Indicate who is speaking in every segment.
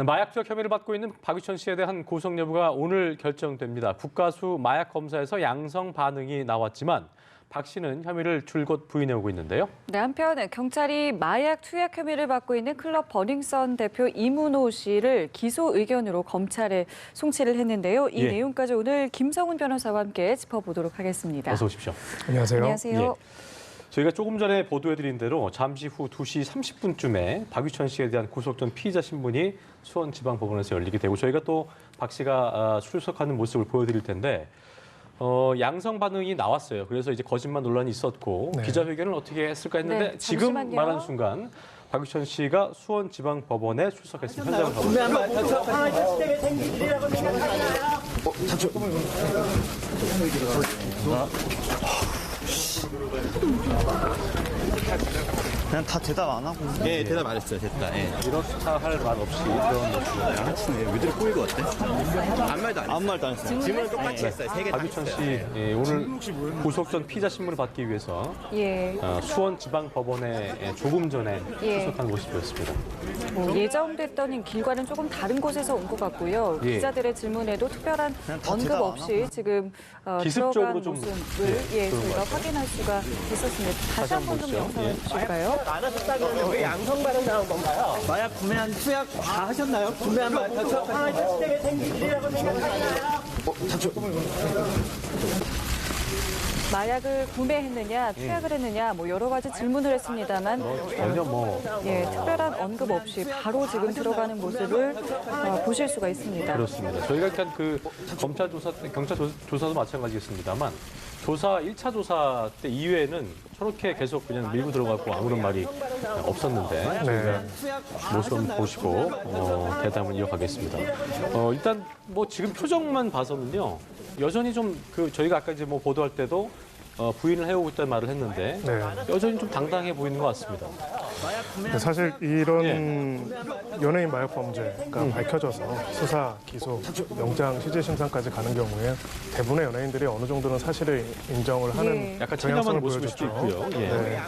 Speaker 1: 마약 투약 혐의를 받고 있는 박유천 씨에 대한 구속 여부가 오늘 결정됩니다. 국가수 마약 검사에서 양성 반응이 나왔지만 박 씨는 혐의를 줄곧 부인해오고 있는데요.
Speaker 2: 네, 한편 경찰이 마약 투약 혐의를 받고 있는 클럽 버닝썬 대표 이문호 씨를 기소 의견으로 검찰에 송치를 했는데요. 이 내용까지 오늘 김성훈 변호사와 함께 짚어보도록 하겠습니다.
Speaker 1: 어서 오십시오.
Speaker 3: 안녕하세요.
Speaker 2: 안녕하세요.
Speaker 1: 저희가 조금 전에 보도해드린 대로 잠시 후 2시 30분쯤에 박유천 씨에 대한 구속 전 피의자 신문이 수원지방법원에서 열리게 되고 저희가 또 박 씨가 출석하는 모습을 보여드릴 텐데 양성 반응이 나왔어요. 그래서 이제 거짓말 논란이 있었고 기자회견을 어떻게 했을까 했는데
Speaker 2: 네,
Speaker 1: 지금
Speaker 2: 잠시만요.
Speaker 1: 말한 순간 박유천 씨가 수원지방법원에 출석했습니다. 현장을 가보겠습니다.
Speaker 4: 그냥 다 대답 안 하고. 예, 대답 안 했어요. 됐다. 예.
Speaker 1: 이렇다 할 말 없이 그런 모습을
Speaker 4: 양아치네. 왜들 꼬이고 왔대? 아무 말도 안 했어요. 아무 말도 안 했어요. 질문을 똑같이 했어요. 세 개 다
Speaker 1: 박유천
Speaker 4: 했어요.
Speaker 1: 씨 오늘 구속 전 피의자 신문을 받기 위해서 수원지방법원에 조금 전에 출석한 모습이었습니다.
Speaker 2: 예정됐던 길과는 조금 다른 곳에서 온 것 같고요. 기자들의 질문에도 특별한 언급 없이 지금
Speaker 1: 기습적으로
Speaker 2: 들어간
Speaker 1: 좀,
Speaker 2: 모습을 저희가 확인할 수가 있었습니다. 다시 한 번 좀 영상을 주실까요?
Speaker 5: 안 하셨다면 왜 양성 반응 나온 건가요? 마약 구매한 투약 다 하셨나요? 구매한 마약 투약 시스템에 생긴 일이라고 생각하시나요?
Speaker 2: 마약을 구매했느냐, 투약을 했느냐, 여러 가지 질문을 했습니다만
Speaker 1: 전혀
Speaker 2: 특별한 언급 없이 바로 지금 들어가는 모습을 보실 수가 있습니다.
Speaker 1: 그렇습니다. 저희가 일단 그 검찰 조사, 경찰 조사도 마찬가지겠습니다.만 조사 1차 조사 때 이후에는 저렇게 계속 그냥 밀고 들어가고 아무런 말이 없었는데 저희가 모습 한번 보시고 대담을 이어가겠습니다. 일단 지금 표정만 봐서는요 여전히 좀 저희가 아까 이제 보도할 때도 부인을 해오고 있다는 말을 했는데 여전히 좀 당당해 보이는 것 같습니다.
Speaker 3: 사실 이런 연예인 마약 범죄가 밝혀져서 수사, 기소, 영장, 실질 심사까지 가는 경우에 대부분의 연예인들이 어느 정도는 사실을 인정을 하는
Speaker 1: 약간
Speaker 3: 경향성을
Speaker 1: 체념하는 모습일 수도
Speaker 3: 보여줬죠.
Speaker 1: 있고요.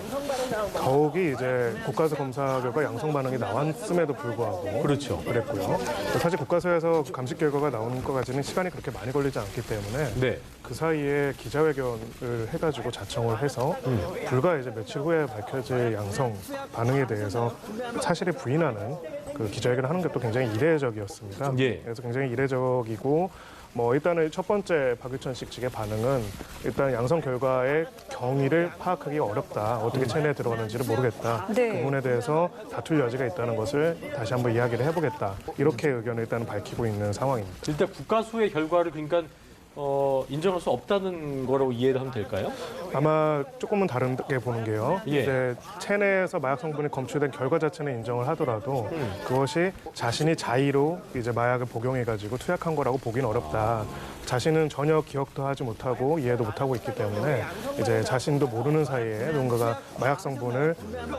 Speaker 3: 더욱이 이제 국가수 검사 결과 양성 반응이 나왔음에도 불구하고 그랬고요. 사실 국가수에서 감식 결과가 나오는 것까지는 시간이 그렇게 많이 걸리지 않기 때문에 그 사이에 기자회견을 해가지고 자청을 해서 불과 이제 며칠 후에 밝혀질 양성 반응에 대해서 사실을 부인하는 그 기자회견을 하는 것도 굉장히 이례적이었습니다. 그래서 굉장히 이례적이고 일단은 첫 번째 박유천 씨 측의 반응은 일단 양성 결과의 경위를 파악하기 어렵다. 어떻게 체내에 들어가는지를 모르겠다. 그 부분에 대해서 다툴 여지가 있다는 것을 다시 한번 이야기를 해보겠다. 이렇게 의견을 일단 밝히고 있는 상황입니다.
Speaker 1: 일단 국가수의 결과를 그러니까 인정할 수 없다는 거라고 이해를 하면 될까요?
Speaker 3: 아마 조금은 다르게 보는 게요. 이제 체내에서 마약 성분이 검출된 결과 자체는 인정을 하더라도 그것이 자신이 자의로 이제 마약을 복용해가지고 투약한 거라고 보기는 어렵다. 자신은 전혀 기억도 하지 못하고 이해도 못하고 있기 때문에 이제 자신도 모르는 사이에 누군가가 마약 성분을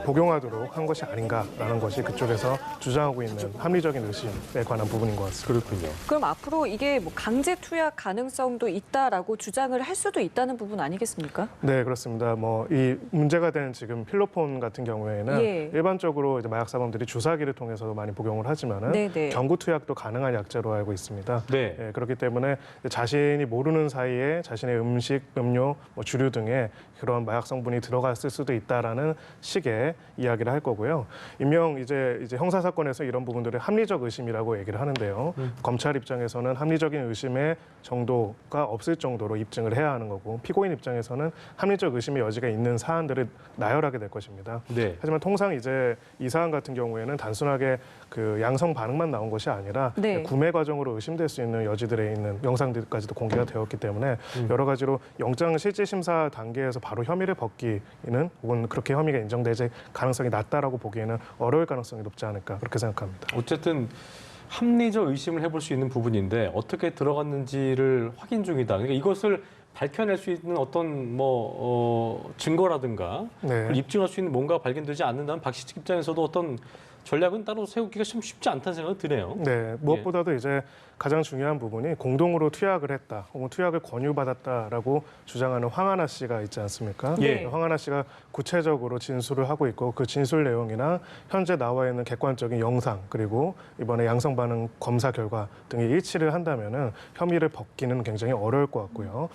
Speaker 3: 복용하도록 한 것이 아닌가라는 것이 그쪽에서 주장하고 있는 합리적인 의심에 관한 부분인 것 같습니다.
Speaker 1: 그렇군요.
Speaker 2: 그럼 앞으로 이게 강제 투약 가능성도 있다라고 주장을 할 수도 있다는 부분 아니겠습니까?
Speaker 3: 네, 그렇습니다. 이 문제가 되는 지금 필로폰 같은 경우에는 일반적으로 이제 마약 사범들이 주사기를 통해서도 많이 복용을 하지만은 경구 투약도 가능한 약재로 알고 있습니다. 그렇기 때문에 자신이 모르는 사이에 자신의 음식, 음료, 주류 등에 그런 마약 성분이 들어갔을 수도 있다라는 식의 이야기를 할 거고요. 일명 이제 형사 사건에서 이런 부분들을 합리적 의심이라고 얘기를 하는데요. 검찰 입장에서는 합리적인 의심의 정도가 없을 정도로 입증을 해야 하는 거고 피고인 입장에서는 합리적 의심의 여지가 있는 사안들을 나열하게 될 것입니다. 하지만 통상 이제 이 사안 같은 경우에는 단순하게 그 양성 반응만 나온 것이 아니라 구매 과정으로 의심될 수 있는 여지들에 있는 영상들까지도 공개가 되었기 때문에 여러 가지로 영장 실질 심사 단계에서 바로 혐의를 벗기는 혹은 그렇게 혐의가 인정될 가능성이 낮다라고 보기에는 어려울 가능성이 높지 않을까 그렇게 생각합니다.
Speaker 1: 어쨌든 합리적 의심을 해볼 수 있는 부분인데 어떻게 들어갔는지를 확인 중이다. 그러니까 이것을 밝혀낼 수 있는 어떤 증거라든가 그걸 입증할 수 있는 뭔가 발견되지 않는다면 박 씨 측 입장에서도 어떤 전략은 따로 세우기가 좀 쉽지 않다는 생각이 드네요.
Speaker 3: 네, 무엇보다도 이제 가장 중요한 부분이 공동으로 투약을 했다, 혹은 투약을 권유받았다라고 주장하는 황하나 씨가 있지 않습니까?
Speaker 1: 예.
Speaker 3: 황하나 씨가 구체적으로 진술을 하고 있고 그 진술 내용이나 현재 나와 있는 객관적인 영상 그리고 이번에 양성 반응 검사 결과 등이 일치를 한다면은 혐의를 벗기는 굉장히 어려울 것 같고요.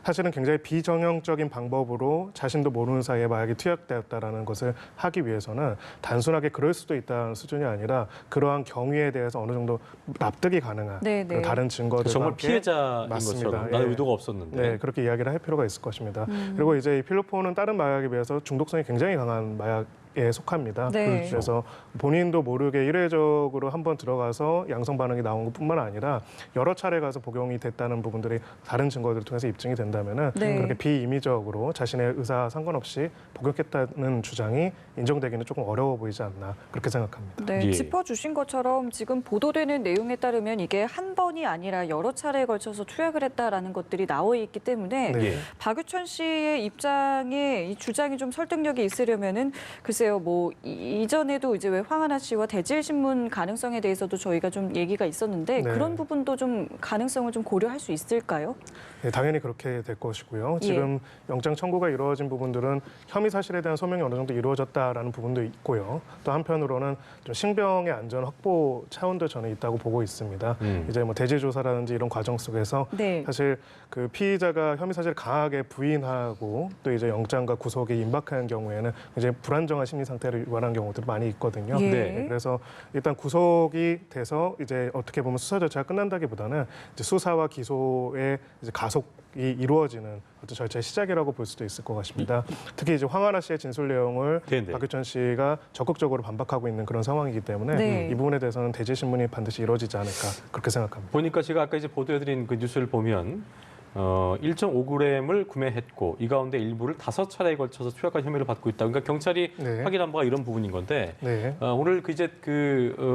Speaker 3: 사실은 굉장히 비정형적인 방법으로 자신도 모르는 사이에 마약이 투약되었다라는 것을 하기 위해서는 단순하게 그럴 수도 있다는 수준이 아니라 그러한 경위에 대해서 어느 정도 납득이 가능한 그런 다른 증거들과
Speaker 1: 정말
Speaker 3: 함께
Speaker 1: 피해자인
Speaker 3: 맞습니다.
Speaker 1: 것처럼 나는 의도가 없었는데.
Speaker 3: 네, 그렇게 이야기를 할 필요가 있을 것입니다. 그리고 이제 이 필로폰은 다른 마약에 비해서 중독성이 굉장히 강한 마약에 속합니다.
Speaker 2: 네.
Speaker 3: 그래서 본인도 모르게 일회적으로 한번 들어가서 양성 반응이 나온 것뿐만 아니라 여러 차례 가서 복용이 됐다는 부분들이 다른 증거들을 통해서 입증이 된다면은 그렇게 비임의적으로 자신의 의사 상관없이 복용했다는 주장이 인정되기는 조금 어려워 보이지 않나 그렇게 생각합니다.
Speaker 2: 네,
Speaker 1: 예.
Speaker 2: 짚어주신 것처럼 지금 보도되는 내용에 따르면 이게 한 번이 아니라 여러 차례에 걸쳐서 투약을 했다라는 것들이 나와 있기 때문에
Speaker 1: 예.
Speaker 2: 박유천 씨의 입장에 이 주장이 좀 설득력이 있으려면은 글쎄요, 뭐 이전에도 이제 왜 황하나 씨와 대질신문 가능성에 대해서도 저희가 좀 얘기가 있었는데 그런 부분도 좀 가능성을 좀 고려할 수 있을까요?
Speaker 3: 네, 당연히 그렇게 될 것이고요. 지금 영장 청구가 이루어진 부분들은 혐의 사실에 대한 소명이 어느 정도 이루어졌다라는 부분도 있고요. 또 한편으로는 좀 신병의 안전 확보 차원도 저는 있다고 보고 있습니다. 이제 뭐 대질 조사라든지 이런 과정 속에서 사실 그 피의자가 혐의 사실을 강하게 부인하고 또 이제 영장과 구속이 임박하는 경우에는 이제 불안정한 심리 상태를 유발하는 경우들이 많이 있거든요. 네, 그래서 일단 구속이 돼서 이제 어떻게 보면 수사 절차가 끝난다기보다는 이제 수사와 기소의 이제 가속이 이루어지는 어떤 절차의 시작이라고 볼 수도 있을 것 같습니다. 특히 이제 황하나 씨의 진술 내용을 박유천 씨가 적극적으로 반박하고 있는 그런 상황이기 때문에 이 부분에 대해서는 대질 신문이 반드시 이루어지지 않을까 그렇게 생각합니다.
Speaker 1: 보니까 제가 아까 이제 보도해드린 그 뉴스를 보면 1.5g을 구매했고 이 가운데 일부를 5차례에 걸쳐서 투약한 혐의를 받고 있다. 그러니까 경찰이 확인한 바가 이런 부분인 건데 오늘 그 이제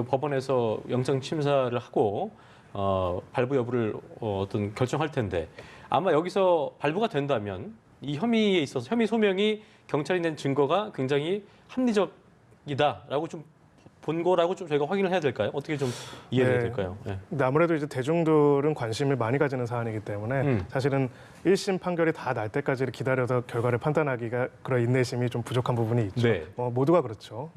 Speaker 1: 법원에서 영장 심사를 하고 발부 여부를 어떤 결정할 텐데 아마 여기서 발부가 된다면 이 혐의에 있어서 혐의 소명이 경찰이 낸 증거가 굉장히 합리적이다라고 좀 본 거라고 좀 저희가 확인을 해야 될까요? 어떻게 좀 이해해야 될까요? 네.
Speaker 3: 근데 아무래도 이제 대중들은 관심을 많이 가지는 사안이기 때문에 사실은 1심 판결이 다 날 때까지 기다려서 결과를 판단하기가 그런 인내심이 좀 부족한 부분이 있죠. 모두가 그렇죠.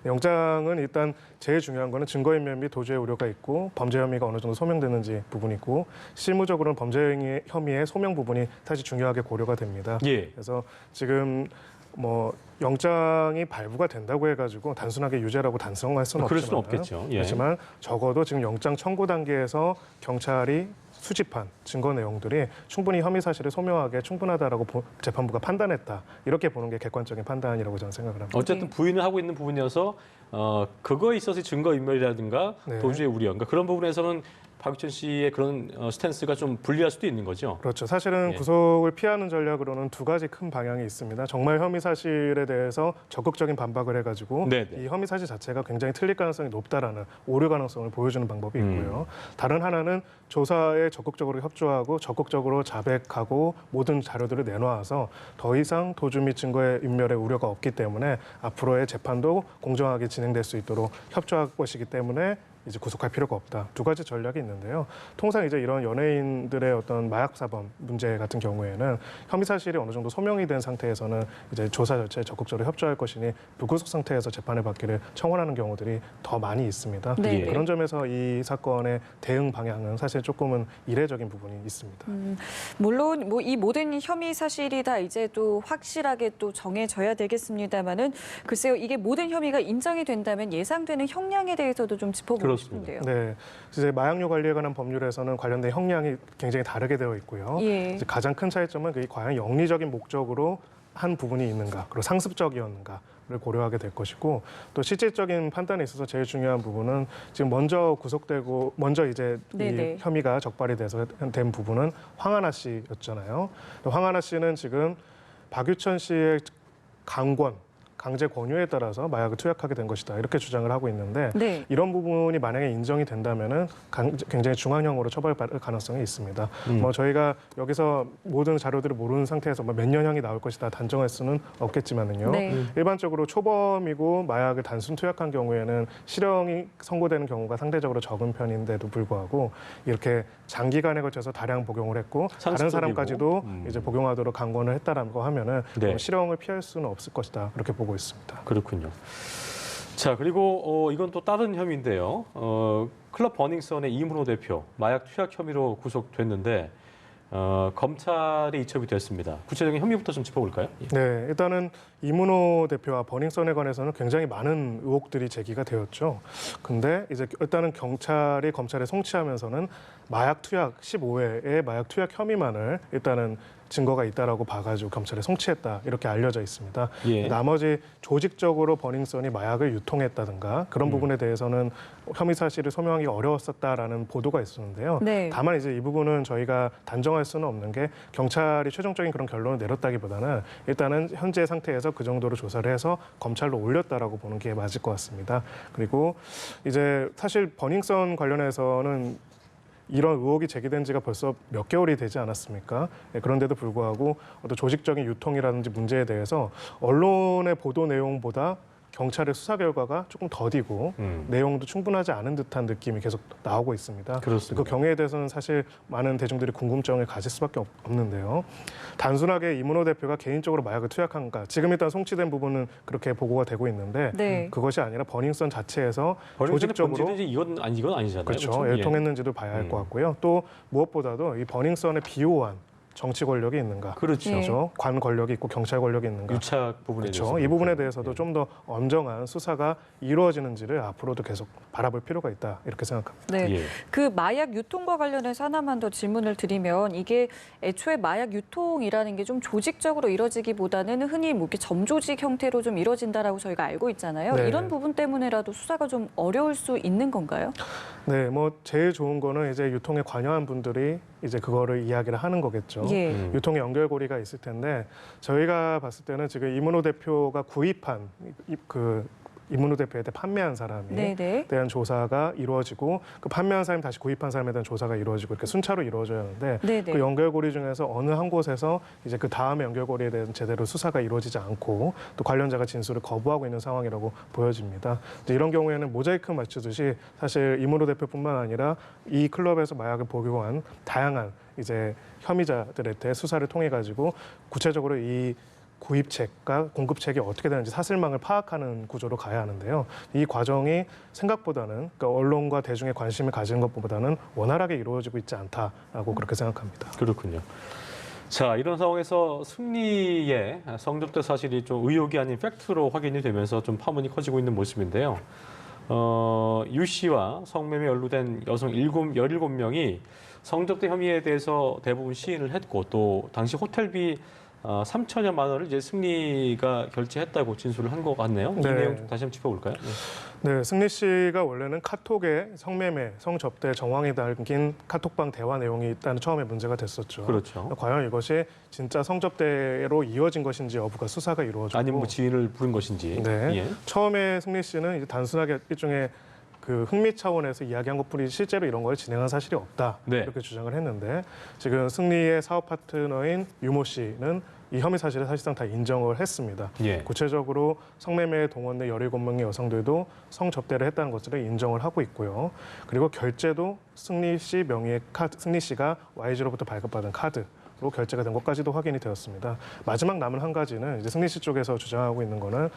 Speaker 3: 영장은 일단 제일 중요한 거는 증거인멸 및 도주의 우려가 있고 범죄 혐의가 어느 정도 소명되는지 부분이 있고 실무적으로는 범죄 혐의의 소명 부분이 사실 중요하게 고려가 됩니다. 그래서 지금 뭐 영장이 발부가 된다고 해가지고 단순하게 유죄라고 단정할 수는
Speaker 1: 그럴 수는
Speaker 3: 없지만,
Speaker 1: 없겠죠.
Speaker 3: 그렇지만 적어도 지금 영장 청구 단계에서 경찰이 수집한 증거 내용들이 충분히 혐의 사실을 소명하게 충분하다라고 재판부가 판단했다. 이렇게 보는 게 객관적인 판단이라고 저는 생각을 합니다.
Speaker 1: 어쨌든 부인을 하고 있는 부분이어서 그거에 있어서 증거인멸이라든가 도주의 우려, 그러니까 그런 부분에서는 박유천 씨의 그런 스탠스가 좀 불리할 수도 있는 거죠.
Speaker 3: 그렇죠. 사실은 구속을 피하는 전략으로는 두 가지 큰 방향이 있습니다. 정말 혐의 사실에 대해서 적극적인 반박을 해가지고 이 혐의 사실 자체가 굉장히 틀릴 가능성이 높다라는 오류 가능성을 보여주는 방법이 있고요. 다른 하나는 조사에 적극적으로 협조하고 적극적으로 자백하고 모든 자료들을 내놓아서 더 이상 도주 및 증거의 인멸의 우려가 없기 때문에 앞으로의 재판도 공정하게 진행될 수 있도록 협조할 것이기 때문에 이제 구속할 필요가 없다. 두 가지 전략이 있는데요. 통상 이제 이런 연예인들의 어떤 마약 사범 문제 같은 경우에는 혐의 사실이 어느 정도 소명이 된 상태에서는 이제 조사 절차에 적극적으로 협조할 것이니 불구속 상태에서 재판을 받기를 청원하는 경우들이 더 많이 있습니다. 그런 점에서 이 사건의 대응 방향은 사실 조금은 이례적인 부분이 있습니다.
Speaker 2: 물론 뭐 이 모든 혐의 사실이 다 이제 또 확실하게 또 정해져야 되겠습니다만은 글쎄요, 이게 모든 혐의가 인정이 된다면 예상되는 형량에 대해서도 좀 짚어보고 싶은데요.
Speaker 3: 네, 이제 마약류 관리에 관한 법률에서는 관련된 형량이 굉장히 다르게 되어 있고요. 이제 가장 큰 차이점은 그게 과연 영리적인 목적으로 한 부분이 있는가, 그리고 상습적이었는가를 고려하게 될 것이고, 또 실질적인 판단에 있어서 제일 중요한 부분은 지금 먼저 구속되고 먼저 이제 이 혐의가 적발이 돼서 된 부분은 황하나 씨였잖아요. 황하나 씨는 지금 박유천 씨의 강제 권유에 따라서 마약을 투약하게 된 것이다 이렇게 주장을 하고 있는데
Speaker 2: 네.
Speaker 3: 이런 부분이 만약에 인정이 된다면은 굉장히 중형으로 처벌받을 가능성이 있습니다. 뭐 저희가 여기서 모든 자료들을 모르는 상태에서 몇 년형이 나올 것이다 단정할 수는 없겠지만은요.
Speaker 2: 네.
Speaker 3: 일반적으로 초범이고 마약을 단순 투약한 경우에는 실형이 선고되는 경우가 상대적으로 적은 편인데도 불구하고 이렇게 장기간에 걸쳐서 다량 복용을 했고 다른 사람까지도 이제 복용하도록 강권을 했다라고 하면은
Speaker 1: 네.
Speaker 3: 실형을 피할 수는 없을 것이다 그렇게 보고 있습니다.
Speaker 1: 그렇군요. 자, 그리고 이건 또 다른 혐의인데요. 클럽 버닝썬의 이문호 대표 마약 투약 혐의로 구속됐는데 검찰에 이첩이 됐습니다. 구체적인 혐의부터 좀 짚어볼까요?
Speaker 3: 네, 일단은 이문호 대표와 버닝썬에 관해서는 굉장히 많은 의혹들이 제기가 되었죠. 근데 이제 일단은 경찰이 검찰에 송치하면서는 마약 투약 15회의 마약 투약 혐의만을 일단은 증거가 있다라고 봐가지고 검찰에 송치했다 이렇게 알려져 있습니다.
Speaker 1: 예.
Speaker 3: 나머지 조직적으로 버닝썬이 마약을 유통했다든가 그런 부분에 대해서는 혐의 사실을 소명하기 어려웠었다라는 보도가 있었는데요.
Speaker 2: 네.
Speaker 3: 다만 이제 이 부분은 저희가 단정할 수는 없는 게 경찰이 최종적인 그런 결론을 내렸다기보다는 일단은 현재 상태에서 그 정도로 조사를 해서 검찰로 올렸다라고 보는 게 맞을 것 같습니다. 그리고 이제 사실 버닝썬 관련해서는 이런 의혹이 제기된 지가 벌써 몇 개월이 되지 않았습니까? 네, 그런데도 불구하고 어떤 조직적인 유통이라든지 문제에 대해서 언론의 보도 내용보다 경찰의 수사 결과가 조금 더디고 내용도 충분하지 않은 듯한 느낌이 계속 나오고 있습니다.
Speaker 1: 그렇습니다.
Speaker 3: 그 경위에 대해서는 사실 많은 대중들이 궁금증을 가질 수밖에 없는데요. 단순하게 이문호 대표가 개인적으로 마약을 투약한가 지금 일단 송치된 부분은 그렇게 보고가 되고 있는데
Speaker 2: 네.
Speaker 3: 그것이 아니라 버닝썬 자체에서
Speaker 1: 조직적으로
Speaker 3: 조직적으로
Speaker 1: 이건 아니잖아요.
Speaker 3: 그렇죠.
Speaker 1: 예.
Speaker 3: 일통했는지도 봐야 할 것 같고요. 또 무엇보다도 이 버닝썬의 비호한 정치 권력이 있는가?
Speaker 1: 그렇죠.
Speaker 3: 그렇죠. 관 권력이 있고 경찰 권력이 있는가?
Speaker 1: 유착 부분에
Speaker 3: 그렇죠.
Speaker 1: 대해서
Speaker 3: 이 부분에
Speaker 1: 그렇죠.
Speaker 3: 대해서도 좀 더 엄정한 수사가 이루어지는지를 앞으로도 계속 바라볼 필요가 있다 이렇게 생각합니다.
Speaker 2: 네.
Speaker 1: 예.
Speaker 2: 그 마약 유통과 관련해서 하나만 더 질문을 드리면 이게 애초에 마약 유통이라는 게 좀 조직적으로 이뤄지기보다는 흔히 뭐 이렇게 점조직 형태로 좀 이뤄진다라고 저희가 알고 있잖아요.
Speaker 3: 네.
Speaker 2: 이런 부분 때문에라도 수사가 좀 어려울 수 있는 건가요?
Speaker 3: 네, 뭐 제일 좋은 거는 이제 유통에 관여한 분들이 이제 그거를 이야기를 하는 거겠죠.
Speaker 2: 예.
Speaker 3: 유통에 연결고리가 있을 텐데 저희가 봤을 때는 지금 이문호 대표가 구입한 그 이문호 대표에 대해 판매한 사람이
Speaker 2: 네네.
Speaker 3: 대한 조사가 이루어지고 그 판매한 사람이 다시 구입한 사람에 대한 조사가 이루어지고 이렇게 순차로 이루어져야 하는데
Speaker 2: 네네.
Speaker 3: 그 연결고리 중에서 어느 한 곳에서 이제 그 다음에 연결고리에 대한 제대로 수사가 이루어지지 않고 또 관련자가 진술을 거부하고 있는 상황이라고 보여집니다. 이제 이런 경우에는 모자이크 맞추듯이 사실 이문호 대표뿐만 아니라 이 클럽에서 마약을 복용한 다양한 이제 혐의자들에 대해 수사를 통해 가지고 구체적으로 이 구입책과 공급책이 어떻게 되는지 사슬망을 파악하는 구조로 가야 하는데요. 이 과정이 생각보다는 그러니까 언론과 대중의 관심을 가지는 것보다는 원활하게 이루어지고 있지 않다라고 그렇게 생각합니다.
Speaker 1: 그렇군요. 자, 이런 상황에서 승리의 성접대 사실이 좀 의혹이 아닌 팩트로 확인이 되면서 좀 파문이 커지고 있는 모습인데요. 유 씨와 성매매 연루된 여성 17명이 성접대 혐의에 대해서 대부분 시인을 했고 또 당시 호텔비 3천여만 원을 이제 승리가 결제했다고 진술을 한 것 같네요. 이
Speaker 3: 네.
Speaker 1: 내용 좀 다시 한번 짚어볼까요?
Speaker 3: 네, 승리 씨가 원래는 카톡에 성매매, 성접대 정황이 담긴 카톡방 대화 내용이 있다는 처음에 문제가 됐었죠.
Speaker 1: 그렇죠.
Speaker 3: 과연 이것이 진짜 성접대로 이어진 것인지 여부가 수사가 이루어졌고
Speaker 1: 아니면 뭐 지인을 부른 것인지.
Speaker 3: 네.
Speaker 1: 예.
Speaker 3: 처음에 승리 씨는 이제 단순하게 일종의 그 흥미 차원에서 이야기한 것뿐이지 실제로 이런 걸 진행한 사실이 없다
Speaker 1: 네.
Speaker 3: 이렇게 주장을 했는데 지금 승리의 사업 파트너인 유모 씨는 이 혐의 사실을 사실상 다 인정을 했습니다.
Speaker 1: 예.
Speaker 3: 구체적으로 성매매에 동원된 17명의 여성들도 성접대를 했다는 것을 인정을 하고 있고요. 그리고 결제도 승리 씨 명의의 카드, 승리 씨가 YG로부터 발급받은 카드 로 결제가 된 것까지도 확인이 되었습니다. 마지막 남은 한 가지는 이제 승리 씨 쪽에서 주장하고 있는 거는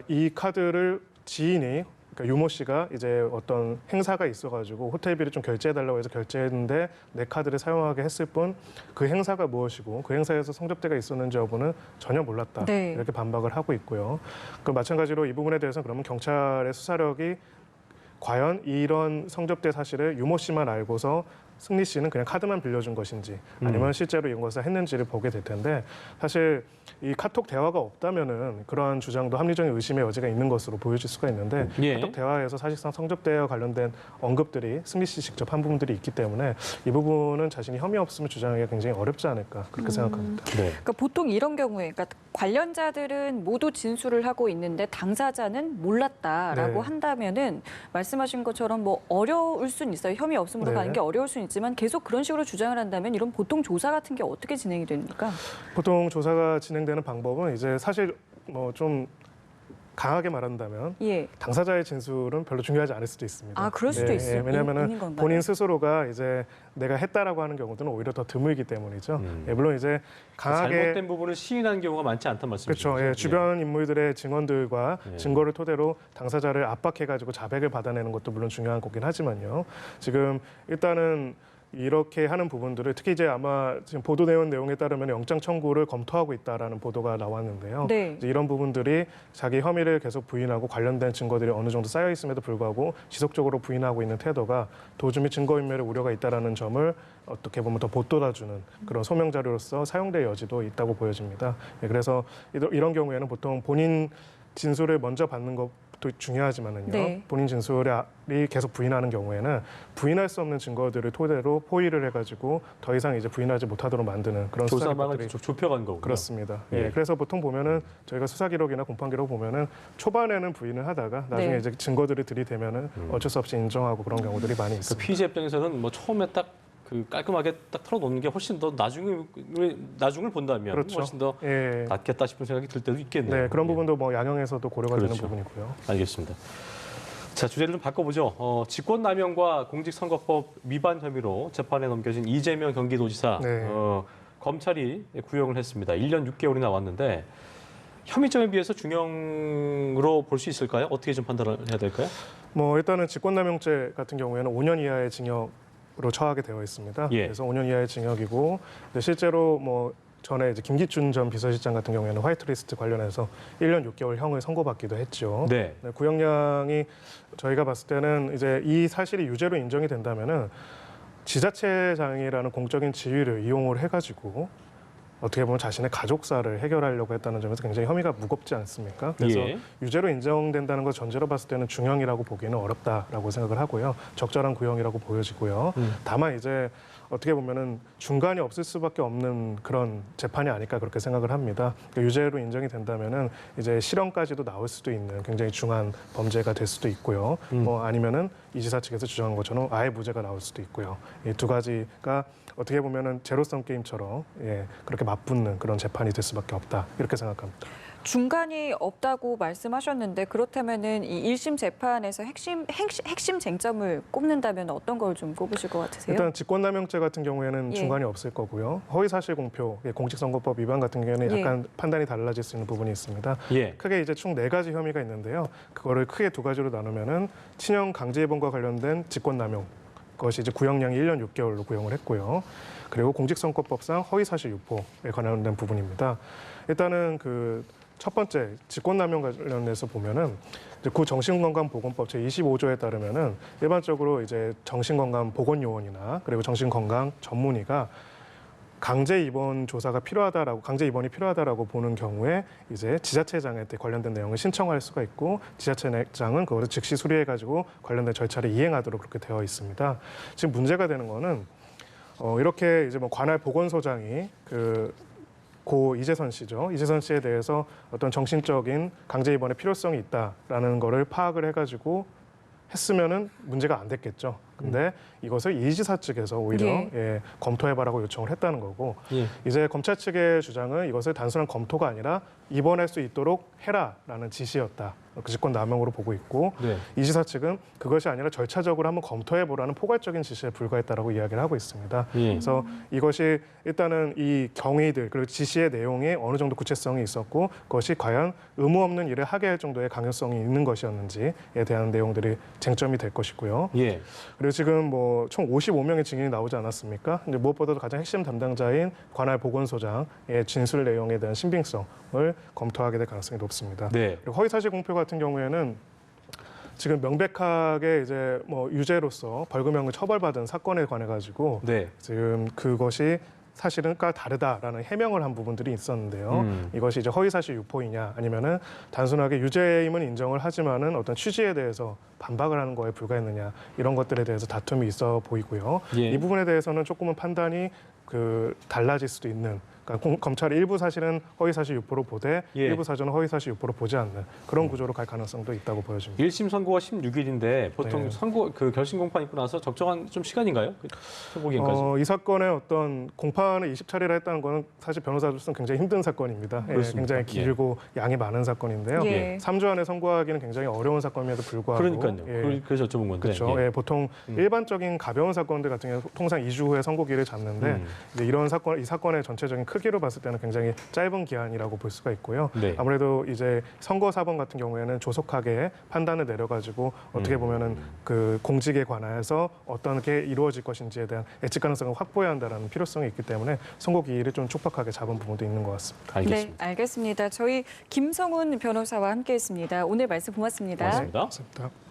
Speaker 3: 이 카드를 지인이 그러니까 유모 씨가 이제 어떤 행사가 있어가지고 호텔비를 좀 결제해달라고 해서 결제했는데 내 카드를 사용하게 했을 뿐 그 행사가 무엇이고 그 행사에서 성접대가 있었는지 여부는 전혀 몰랐다.
Speaker 2: 네.
Speaker 3: 이렇게 반박을 하고 있고요. 그 마찬가지로 이 부분에 대해서는 그러면 경찰의 수사력이 과연 이런 성접대 사실을 유모 씨만 알고서 승리 씨는 그냥 카드만 빌려준 것인지 아니면 실제로 이런 것을 했는지를 보게 될 텐데 사실 이 카톡 대화가 없다면은 그러한 주장도 합리적인 의심의 여지가 있는 것으로 보여질 수가 있는데 카톡 대화에서 사실상 성접대와 관련된 언급들이 승리 씨 직접 한 부분들이 있기 때문에 이 부분은 자신이 혐의 없음을 주장하기가 굉장히 어렵지 않을까 그렇게 생각합니다.
Speaker 2: 그러니까 보통 이런 경우에 그러니까 관련자들은 모두 진술을 하고 있는데 당사자는 몰랐다라고 한다면은 말씀하신 것처럼 뭐 어려울 수는 있어요. 혐의 없음으로 가는 게 어려울 수는 있지만 계속 그런 식으로 주장을 한다면 이런 보통 조사 같은 게 어떻게 진행이 됩니까?
Speaker 3: 보통 조사가 진행되는 방법은 이제 사실 뭐 좀 강하게 말한다면 당사자의 진술은 별로 중요하지 않을 수도 있습니다.
Speaker 2: 아, 그럴 수도 있어요.
Speaker 3: 왜냐하면 본인 스스로가 이제 내가 했다라고 하는 경우들은 오히려 더 드물기 때문이죠. 물론 이제 강하게
Speaker 1: 잘못된 부분을 시인한 경우가 많지 않단 말씀이죠.
Speaker 3: 그렇죠. 주변 인물들의 증언들과 증거를 토대로 당사자를 압박해가지고 자백을 받아내는 것도 물론 중요한 거긴 하지만요. 지금 일단은 이렇게 하는 부분들을 특히 이제 아마 지금 보도되는 내용에 따르면 영장 청구를 검토하고 있다라는 보도가 나왔는데요. 이제 이런 부분들이 자기 혐의를 계속 부인하고 관련된 증거들이 어느 정도 쌓여 있음에도 불구하고 지속적으로 부인하고 있는 태도가 도주 및 증거인멸의 우려가 있다라는 점을 어떻게 보면 더 보돋아주는 그런 소명 자료로서 사용될 여지도 있다고 보여집니다. 그래서 이런 경우에는 보통 본인 진술을 먼저 받는 것도 중요하지만은요. 본인 진술이 계속 부인하는 경우에는 부인할 수 없는 증거들을 토대로 포위를 해가지고 더 이상 이제 부인하지 못하도록 만드는 그런
Speaker 1: 조사망을 좁혀간 거군요.
Speaker 3: 그렇습니다. 그래서 보통 보면은 저희가 수사 기록이나 공판 기록 보면은 초반에는 부인을 하다가 나중에 이제 증거들이 들이대면은 어쩔 수 없이 인정하고 그런 경우들이 많이 있습니다.
Speaker 1: 그 피의자 입장에서는 뭐 처음에 딱 그 깔끔하게 딱 털어놓는 게 훨씬 더 나중을 본다면 훨씬 더 낫겠다 싶은 생각이 들 때도 있겠네요.
Speaker 3: 네, 그런 부분도 뭐 양형에서도 고려가 되는 부분이고요.
Speaker 1: 알겠습니다. 자, 주제를 좀 바꿔보죠. 직권남용과 공직선거법 위반 혐의로 재판에 넘겨진 이재명 경기도지사 검찰이 구형을 했습니다. 1년 6개월이 나왔는데 혐의점에 비해서 중형으로 볼 수 있을까요? 어떻게 좀 판단을 해야 될까요?
Speaker 3: 뭐 일단은 직권남용죄 같은 경우에는 5년 이하의 징역으로 처하게 되어 있습니다. 그래서 5년 이하의 징역이고 실제로 뭐 전에 이제 김기춘 전 비서실장 같은 경우에는 화이트리스트 관련해서 1년 6개월 형을 선고받기도 했죠. 구형량이 저희가 봤을 때는 이제 이 사실이 유죄로 인정이 된다면은 지자체장이라는 공적인 지위를 이용을 해가지고 어떻게 보면 자신의 가족사를 해결하려고 했다는 점에서 굉장히 혐의가 무겁지 않습니까? 그래서 유죄로 인정된다는 것 전제로 봤을 때는 중형이라고 보기는 어렵다라고 생각을 하고요. 적절한 구형이라고 보여지고요. 다만 이제 어떻게 보면은 중간이 없을 수밖에 없는 그런 재판이 아닐까 그렇게 생각을 합니다. 그러니까 유죄로 인정이 된다면은 이제 실형까지도 나올 수도 있는 굉장히 중한 범죄가 될 수도 있고요. 뭐 아니면은 이 지사 측에서 주장한 것처럼 아예 무죄가 나올 수도 있고요. 이 두 가지가 어떻게 보면은 제로섬 게임처럼 그렇게 맞붙는 그런 재판이 될 수밖에 없다 이렇게 생각합니다.
Speaker 2: 중간이 없다고 말씀하셨는데 그렇다면은 이 1심 재판에서 핵심 쟁점을 꼽는다면 어떤 걸 좀 꼽으실 것 같으세요?
Speaker 3: 일단 직권남용죄 같은 경우에는 중간이 없을 거고요. 허위사실 공표, 공직선거법 위반 같은 경우에는 약간 판단이 달라질 수 있는 부분이 있습니다. 크게 이제 총 4가지 혐의가 있는데요. 그거를 크게 2가지로 나누면은 친형 강제 입원과 관련된 직권남용. 그것이 이제 구형량이 1년 6개월로 구형을 했고요. 그리고 공직선거법상 허위사실 유포에 관련된 부분입니다. 일단은 그 첫 번째 직권남용 관련해서 보면은 구 정신건강보건법 제25조에 따르면은 일반적으로 이제 정신건강보건요원이나 그리고 정신건강 전문의가 강제 입원 조사가 필요하다라고 강제 입원이 필요하다라고 보는 경우에 이제 지자체장한테 관련된 내용을 신청할 수가 있고 지자체장은 그거를 즉시 수리해가지고 관련된 절차를 이행하도록 그렇게 되어 있습니다. 지금 문제가 되는 거는 이렇게 이제 뭐 관할 보건소장이 고 이재선 씨죠. 이재선 씨에 대해서 어떤 정신적인 강제 입원의 필요성이 있다라는 거를 파악을 해가지고 했으면은 문제가 안 됐겠죠. 근데 이것을 이 지사 측에서 오히려 검토해봐라고 요청을 했다는 거고 이제 검찰 측의 주장은 이것을 단순한 검토가 아니라 입원할 수 있도록 해라라는 지시였다. 그 직권남용으로 보고 있고 이 지사 측은 그것이 아니라 절차적으로 한번 검토해보라는 포괄적인 지시에 불과했다라고 이야기를 하고 있습니다. 그래서 이것이 일단은 이 경위들 그리고 지시의 내용에 어느 정도 구체성이 있었고 그것이 과연 의무 없는 일을 하게 할 정도의 강요성이 있는 것이었는지에 대한 내용들이 쟁점이 될 것이고요. 그리고 지금 뭐 총 55명의 증인이 나오지 않았습니까? 근데 무엇보다도 가장 핵심 담당자인 관할 보건소장의 진술 내용에 대한 신빙성을 검토하게 될 가능성이 높습니다. 그리고 허위사실 공표 같은 경우에는 지금 명백하게 이제 뭐 유죄로서 벌금형을 처벌받은 사건에 관해 가지고
Speaker 1: 네.
Speaker 3: 지금 그것이 사실은과 다르다라는 해명을 한 부분들이 있었는데요. 이것이 이제 허위사실 유포이냐 아니면은 단순하게 유죄임은 인정을 하지만은 어떤 취지에 대해서 반박을 하는 거에 불과했느냐 이런 것들에 대해서 다툼이 있어 보이고요.
Speaker 1: 예.
Speaker 3: 이 부분에 대해서는 조금은 판단이 달라질 수도 있는. 그러니까 검찰이 일부 사실은 허위사실 유포로 보되
Speaker 1: 예.
Speaker 3: 일부 사실은 허위사실 유포로 보지 않는 그런 구조로 갈 가능성도 있다고 보여집니다.
Speaker 1: 1심 선고가 16일인데 보통
Speaker 3: 네.
Speaker 1: 선고 결심 공판 있고 나서 적정한 좀 시간인가요? 선고기간까지?
Speaker 3: 이 사건의 어떤 공판을 20차례나 했다는 거는 사실 변호사로서는 굉장히 힘든 사건입니다. 굉장히 길고 양이 많은 사건인데요.
Speaker 2: 예.
Speaker 3: 3주 안에 선고하기는 굉장히 어려운 사건임에도 불구하고
Speaker 1: 그러니까요. 그래서 여쭤본 건데.
Speaker 3: 그렇죠. 보통 일반적인 가벼운 사건들 같은 경우 통상 2주 후에 선고기를 잡는데 이제 이 사건의 전체적인 크기로 봤을 때는 굉장히 짧은 기한이라고 볼 수가 있고요.
Speaker 1: 네.
Speaker 3: 아무래도 이제 선거 사범 같은 경우에는 조속하게 판단을 내려가지고 어떻게 보면은 그 공직에 관해서 어떤 게 이루어질 것인지에 대한 예측 가능성을 확보해야 한다는 필요성이 있기 때문에 선고 기일을 좀 촉박하게 잡은 부분도 있는 것 같습니다.
Speaker 1: 알겠습니다.
Speaker 2: 네, 알겠습니다. 저희 김성훈 변호사와 함께했습니다. 오늘 말씀 고맙습니다.
Speaker 1: 고맙습니다.
Speaker 3: 고맙습니다.